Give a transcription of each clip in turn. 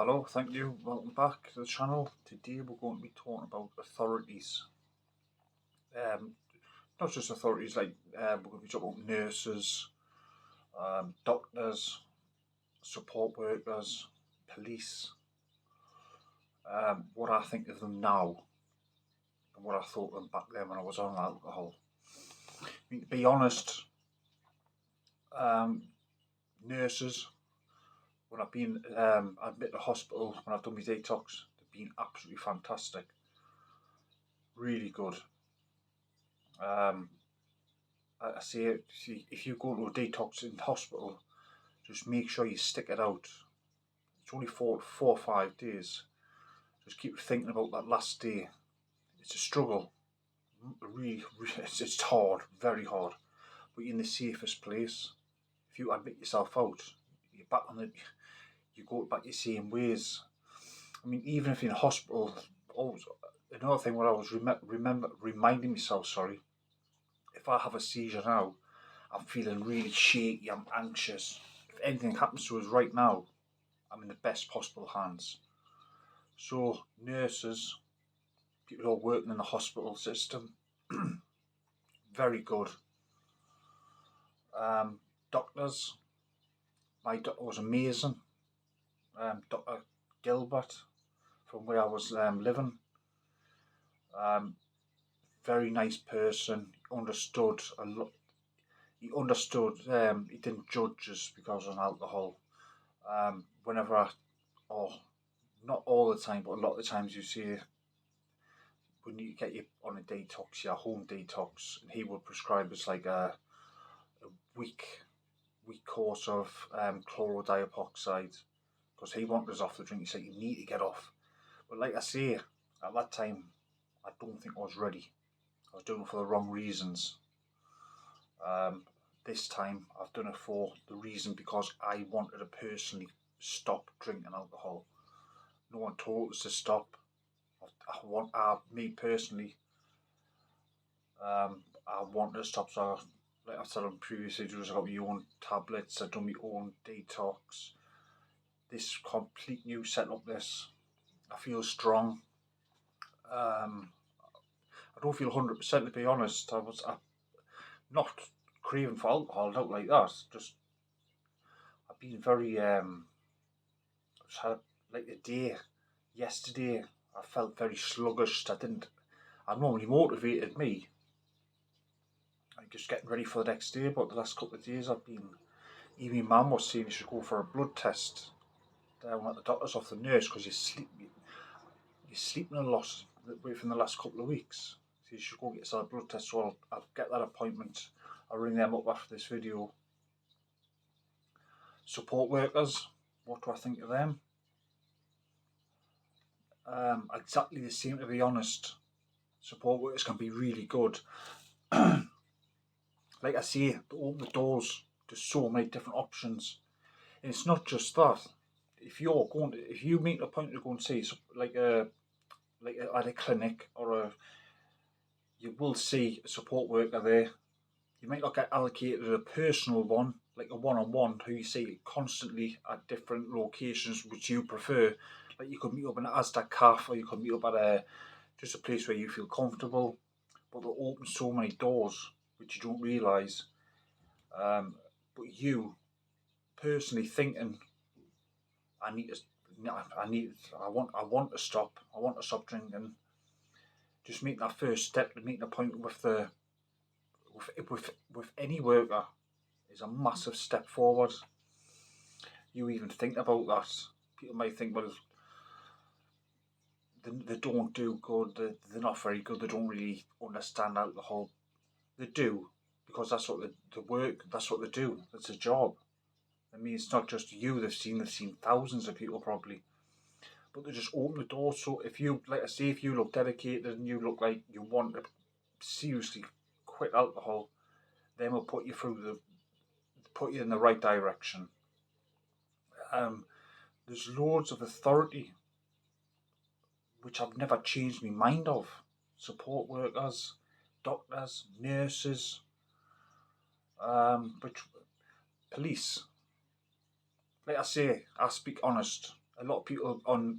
Hello, thank you, welcome back to the channel. Today we're going to be talking about authorities. Not just authorities, like we're going to be talking about nurses, doctors, support workers, police, what I think of them now and what I thought of them back then when I was on alcohol. I mean, to be honest, nurses, when I've been admitted to hospital, when I've done my detox, they've been absolutely fantastic. Really good. I say, if you go to a detox in hospital, just make sure you stick it out. It's only four or 5 days. Just keep thinking about that last day. It's a struggle. Really, it's hard, very hard. But you're in the safest place. If you admit yourself out, you're back on the. You go back your same ways. I mean, even if you're in hospital, always another thing. What I was reminding myself, sorry. If I have a seizure now, I'm feeling really shaky, I'm anxious. If anything happens to us right now, I'm in the best possible hands. So nurses, people who are working in the hospital system, very good. Doctors, my doctor was amazing. Dr. Gilbert, from where I was living, very nice person, understood a lot. He understood, he didn't judge us because of alcohol. Whenever not all the time, but a lot of the times you see when you get you on a detox, your home detox, and he would prescribe us like a week course of chlorodiapoxide because he wanted us off the drink. He said you need to get off. But like I say, at that time, I don't think I was ready. I was doing it for the wrong reasons. This time I've done it for the reason because I wanted to personally stop drinking alcohol. No one told us to stop. Me personally, I wanted to stop. So, like I said on previous videos, I got my own tablets. I've done my own detox. This complete new setup. I feel strong. I don't feel 100% to be honest. I'm not craving for alcohol, not like that. Just I've been very just had like a day yesterday. I felt very sluggish. I'm normally motivated me. I'm just getting ready for the next day, but the last couple of days I've been. Even my mum was saying you should go for a blood test down at the doctor's off the nurse because you're sleeping a lot within the last couple of weeks. So you should go get yourself a blood test. So I'll get that appointment. I'll ring them up after this video. Support workers, what do I think of them? Exactly the same, to be honest. Support workers can be really good. Like I say, to open the doors to so many different options. And it's not just that. If you make a point to go and see at a clinic you will see a support worker there. You might not get allocated a personal one, like a one-on-one, who you see constantly at different locations which you prefer. Like you could meet up in an Asda cafe, or you could meet up at just a place where you feel comfortable. But they'll open so many doors which you don't realise. But you personally thinking, I want to stop. I want to stop drinking. Just making that first step to making a point with any worker is a massive step forward. You even think about that. People might think, well, they don't do good. They're not very good. They don't really understand alcohol. They do because that's what they work. That's what they do. That's a job. I mean, it's not just you. They've seen thousands of people probably. But they just open the door. So if you, like I say, if you look dedicated and you look like you want to seriously quit alcohol, then we'll put you in the right direction. There's loads of authority which I've never changed my mind of. Support workers, doctors, nurses, police. Like I say, I speak honest. a lot of people on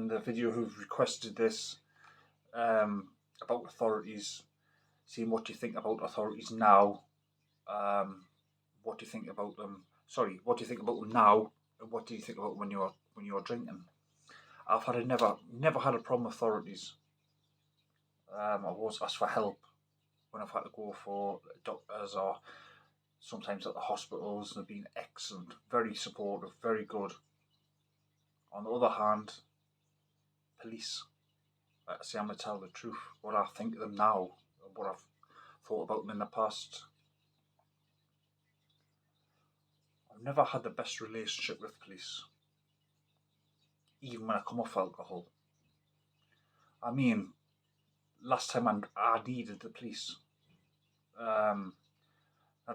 the video who've requested this about authorities, seeing what do you think about authorities now, what do you think about them? Sorry, what do you think about them now, and what do you think about when you're drinking? I've never had a problem with authorities. I've always asked for help when I've had to go for doctors or sometimes at the hospitals. They've been excellent, very supportive, very good. On the other hand, police, like I say, I'm going to tell the truth, what I think of them now, and what I've thought about them in the past. I've never had the best relationship with police, even when I come off alcohol. I mean, last time I needed the police. I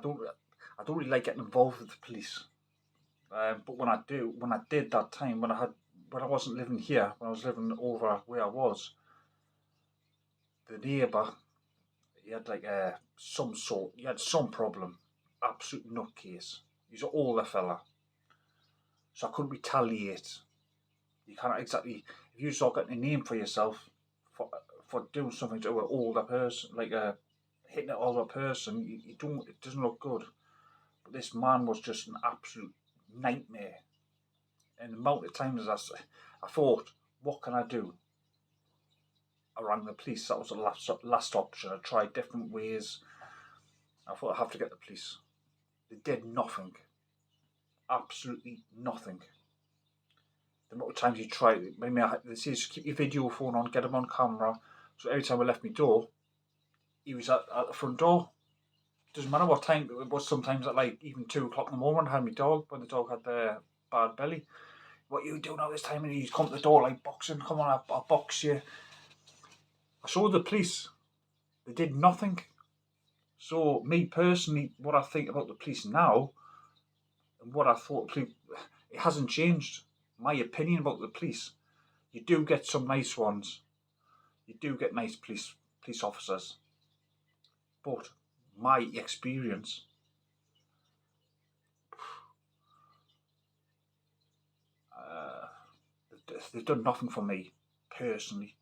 don't really like getting involved with the police. But when I did that time, when I wasn't living here, when I was living over where I was, the neighbour, he had like he had some problem, absolute nutcase. He's an older fella, so I couldn't retaliate. You can't exactly, if you start getting a name for yourself for doing something to an older person, like hitting an older person, you don't. It doesn't look good. But this man was just an absolute nightmare. And the amount of times I thought, what can I do? I rang the police. That was the last option. I tried different ways. I thought I have to get the police. They did nothing. Absolutely nothing. The amount of times you try, they say just keep your video phone on, get him on camera. So every time I left my door, he was at the front door. Doesn't matter what time it was. Sometimes at like even 2 o'clock in the morning, I had my dog when the dog had the bad belly. What are you doing at this time? And he's come to the door like boxing. Come on, I'll box you. I showed the police. They did nothing. So me personally, what I think about the police now, and what I thought, it hasn't changed. My opinion about the police, you do get some nice ones. You do get nice police officers. But my experience, they've done nothing for me personally.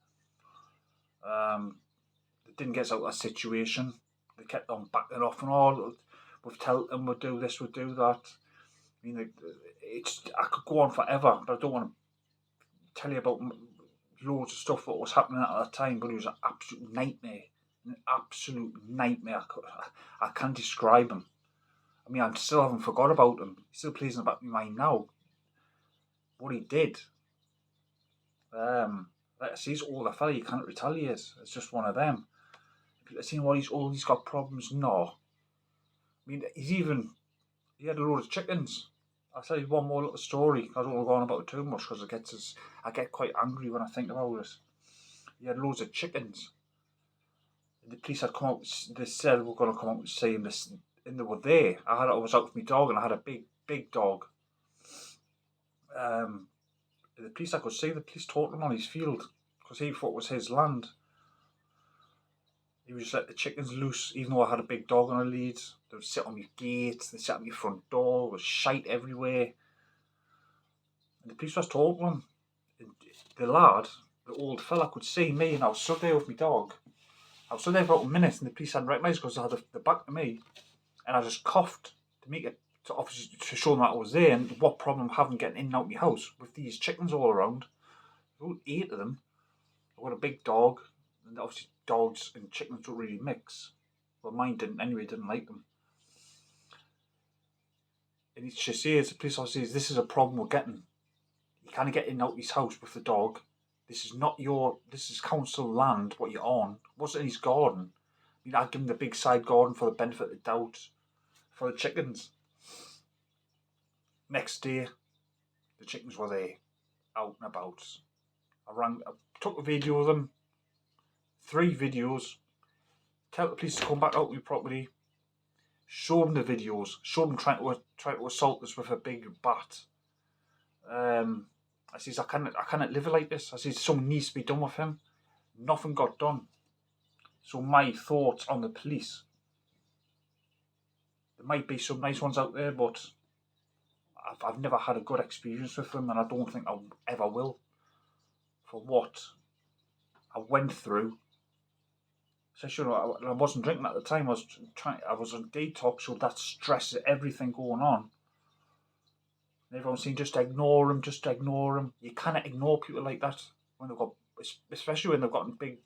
They didn't get us out of that situation. They kept on backing off and all. We'll tell them we'll do this, we'll do that. I mean, I could go on forever, but I don't want to tell you about loads of stuff that was happening at that time. But it was an absolute nightmare. An absolute nightmare. I can't describe him. I mean, I still haven't forgot about him. He still plays in the back of my mind now. What he did. Like I say, he's older fella, you can't retaliate. It's just one of them. People are saying, well, he's got problems. No. I mean, he had a load of chickens. I'll tell you one more little story. I don't want to go on about it too much because I get quite angry when I think about it. He had loads of chickens. The police had come out, they said we were going to come out and saying this, and they were there. I was out with my dog and I had a big dog. The police, I could see the police talking him on his field because he thought it was his land. He would just let the chickens loose, even though I had a big dog on a lead. They would sit on my gate, they sat on my front door, there was shite everywhere. And the police was talking to him. And the lad, the old fella, could see me, and I was stood there with my dog. I was stood there for about a minute, and the police hadn't recognised because they had the back to me. And I just coughed to make it, obviously to show them that I was there and what problem I'm having getting in and out of my house with these chickens all around. There were 8 of them. I've got a big dog, and obviously dogs and chickens don't really mix. Well, mine didn't anyway, didn't like them. And he just says, the police officer says, this is a problem we're getting. You can't get in and out of his house with the dog. This is council land, what you're on. What's in his garden? I mean, I'd give him the big side garden for the benefit of the doubt for the chickens. Next day, the chickens were there, out and about. I took a video of them, 3 videos, tell the police to come back out with your property, show them the videos, show them trying to assault us with a big bat. I says, I cannot live like this. I says, something needs to be done with him. Nothing got done. So my thoughts on the police, there might be some nice ones out there, but I've never had a good experience with them, and I don't think I ever will. For what I went through. So sure, I wasn't drinking at the time. I was on detox, so that stress, everything going on. And everyone's saying just ignore them, just ignore them. You cannot ignore people like that when they've got, especially when they've got big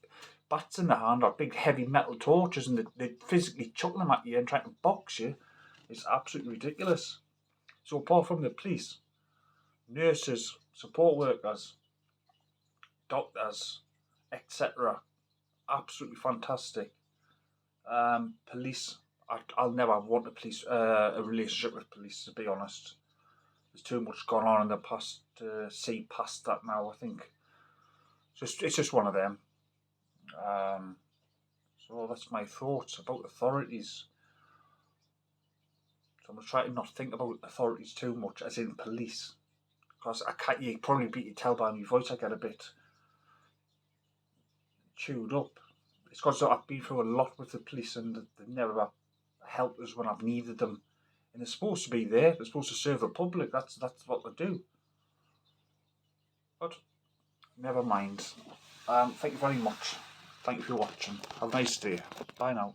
bats in their hand or big heavy metal torches, and they physically chuck them at you and try to box you. It's absolutely ridiculous. So apart from the police, nurses, support workers, doctors, etc., absolutely fantastic. Police, I'll never want a relationship with police, to be honest. There's too much gone on in the past to see past that now, I think. So it's just one of them. So that's my thoughts about authorities. So I'm going to try to not think about authorities too much, as in police. Because you probably tell by my voice I get a bit chewed up. It's because I've been through a lot with the police, and they've never helped us when I've needed them. And they're supposed to be there. They're supposed to serve the public. That's what they do. But never mind. Thank you very much. Thank you for watching. Have a nice day. Bye now.